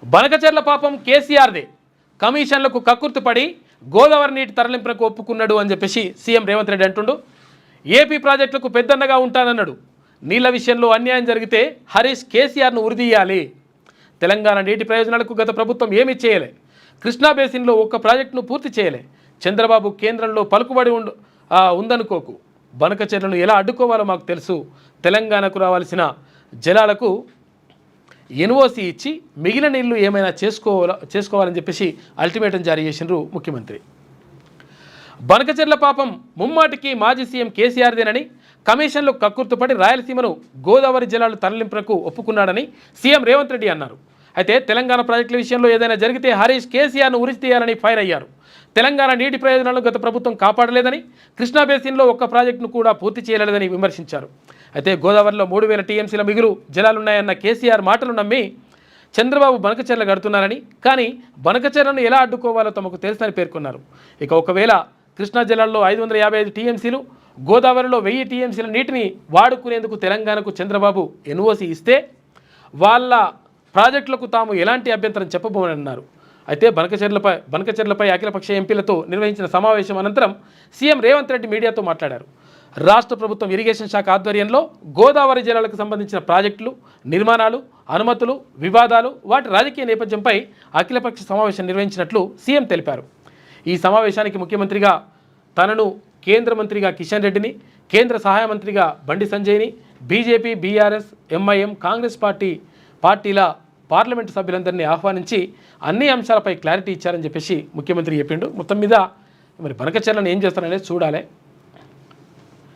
బనకచెర్ల పాపం కేసీఆర్దే, కమిషన్లకు కక్కుర్తిపడి గోదావరి నీటి తరలింపునకు ఒప్పుకున్నాడు అని చెప్పేసి సీఎం రేవంత్ రెడ్డి అంటుండు. ఏపీ ప్రాజెక్టులకు పెద్దన్నగా ఉంటానన్నాడు. నీళ్ల విషయంలో అన్యాయం జరిగితే హరీష్ కేసీఆర్ను ఉరిదీయాలి. తెలంగాణ నీటి ప్రయోజనాలకు గత ప్రభుత్వం ఏమీ చేయలే. కృష్ణా బేసిన్లో ఒక్క ప్రాజెక్టును పూర్తి చేయలే. చంద్రబాబు కేంద్రంలో పలుకుబడి ఉందనుకోకు. బనకచెర్లను ఎలా అడ్డుకోవాలో మాకు తెలుసు. తెలంగాణకు రావాల్సిన జలాలకు ఎన్ఓసి ఇచ్చి మిగిలిన నీళ్లు ఏమైనా చేసుకోవాలని చెప్పేసి అల్టిమేటం జారీ చేసినారు ముఖ్యమంత్రి. బనకచెర్ల పాపం ముమ్మాటికి మాజీ సీఎం కేసీఆర్దేనని, కమిషన్లో కక్కుర్తుపడి రాయలసీమను గోదావరి జలాలు తరలింపునకు ఒప్పుకున్నాడని సీఎం రేవంత్ రెడ్డి అన్నారు. అయితే తెలంగాణ ప్రాజెక్టుల విషయంలో ఏదైనా జరిగితే హరీష్ కేసీఆర్ను ఉరి తీయాలని ఫైర్ అయ్యారు. తెలంగాణ నీటి ప్రయోజనాలను గత ప్రభుత్వం కాపాడలేదని, కృష్ణా బేసిన్లో ఒక్క ప్రాజెక్టును కూడా పూర్తి చేయలేదని విమర్శించారు. అయితే గోదావరిలో 3000 టీఎంసీల మిగులు జలాలున్నాయన్న కేసీఆర్ మాటలు నమ్మి చంద్రబాబు బనకచెర్ల కడుతున్నారని, కానీ బనకచెర్లను ఎలా అడ్డుకోవాలో తమకు తెలుసని పేర్కొన్నారు. ఇక ఒకవేళ కృష్ణా జలాల్లో 555 టీఎంసీలు, గోదావరిలో 1000 టీఎంసీల నీటిని వాడుకునేందుకు తెలంగాణకు చంద్రబాబు ఎన్ఓసి ఇస్తే వాళ్ళ ప్రాజెక్టులకు తాము ఎలాంటి అభ్యంతరం చెప్పబోమని అన్నారు. అయితే బనకచెర్లపై అఖిలపక్ష ఎంపీలతో నిర్వహించిన సమావేశం అనంతరం సీఎం రేవంత్ రెడ్డి మీడియాతో మాట్లాడారు. రాష్ట్ర ప్రభుత్వం ఇరిగేషన్ శాఖ ఆధ్వర్యంలో గోదావరి జలాలకు సంబంధించిన ప్రాజెక్టులు, నిర్మాణాలు, అనుమతులు, వివాదాలు, వాటి రాజకీయ నేపథ్యంపై అఖిలపక్ష సమావేశం నిర్వహించినట్లు సీఎం తెలిపారు. ఈ సమావేశానికి ముఖ్యమంత్రిగా తనను, కేంద్ర మంత్రిగా కిషన్ రెడ్డిని, కేంద్ర సహాయ మంత్రిగా బండి సంజయ్ని, బీజేపీ, బీఆర్ఎస్, ఎంఐఎం, కాంగ్రెస్ పార్టీల పార్లమెంటు సభ్యులందరినీ ఆహ్వానించి అన్ని అంశాలపై క్లారిటీ ఇచ్చారని చెప్పేసి ముఖ్యమంత్రి చెప్పిండు. మొత్తం మీద మరి బనకచెర్లను ఏం చేస్తారనేది చూడాలి.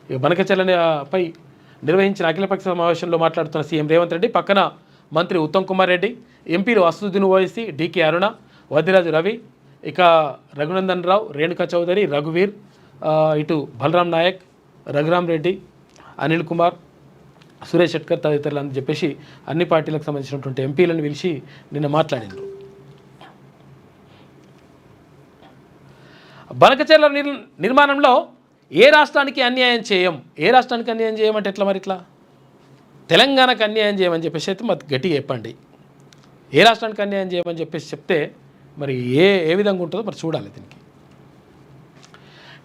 ఇక బనకచెర్లపై నిర్వహించిన అఖిలపక్ష సమావేశంలో మాట్లాడుతున్న సీఎం రేవంత్ రెడ్డి పక్కన మంత్రి ఉత్తమ్ కుమార్ రెడ్డి, ఎంపీలు అసదుద్దీన్ ఓవైసీ, డీకే అరుణ, వద్దిరాజు రవి, ఇక రఘునందన్ రావు, రేణుకా చౌదరి, రఘువీర్, ఇటు బలరాం నాయక్, రఘురామ్ రెడ్డి, అనిల్ కుమార్, సురేష్ షెట్కర్ తదితరులు అని చెప్పేసి అన్ని పార్టీలకు సంబంధించినటువంటి ఎంపీలను పిలిచి నిన్న మాట్లాడినారు. బనకచెర్ల నిర్మాణంలో ఏ రాష్ట్రానికి అన్యాయం చేయమంటే ఎట్లా మరి ఇట్లా తెలంగాణకు అన్యాయం చేయమని చెప్పేసి అయితే మరి గట్టిగా చెప్పండి. ఏ రాష్ట్రానికి అన్యాయం చేయమని చెప్పేసి చెప్తే మరి ఏ విధంగా ఉంటుందో మరి చూడాలి. దీనికి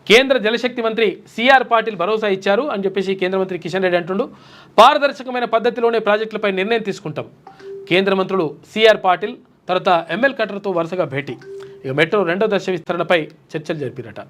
కేంద్ర జలశక్తి మంత్రి సిఆర్ పాటిల్ భరోసా ఇచ్చారు అని చెప్పేసి కేంద్ర మంత్రి కిషన్ రెడ్డి అంటుండు. పారదర్శకమైన పద్ధతిలోనే ప్రాజెక్టులపై నిర్ణయం తీసుకుంటాం. కేంద్ర మంత్రులు సిఆర్ పాటిల్, తర్వాత ఎంఎల్ కటర్తో వరుసగా భేటీ. ఇక మెట్రో 2వ దశ విస్తరణపై చర్చలు జరిపిరట.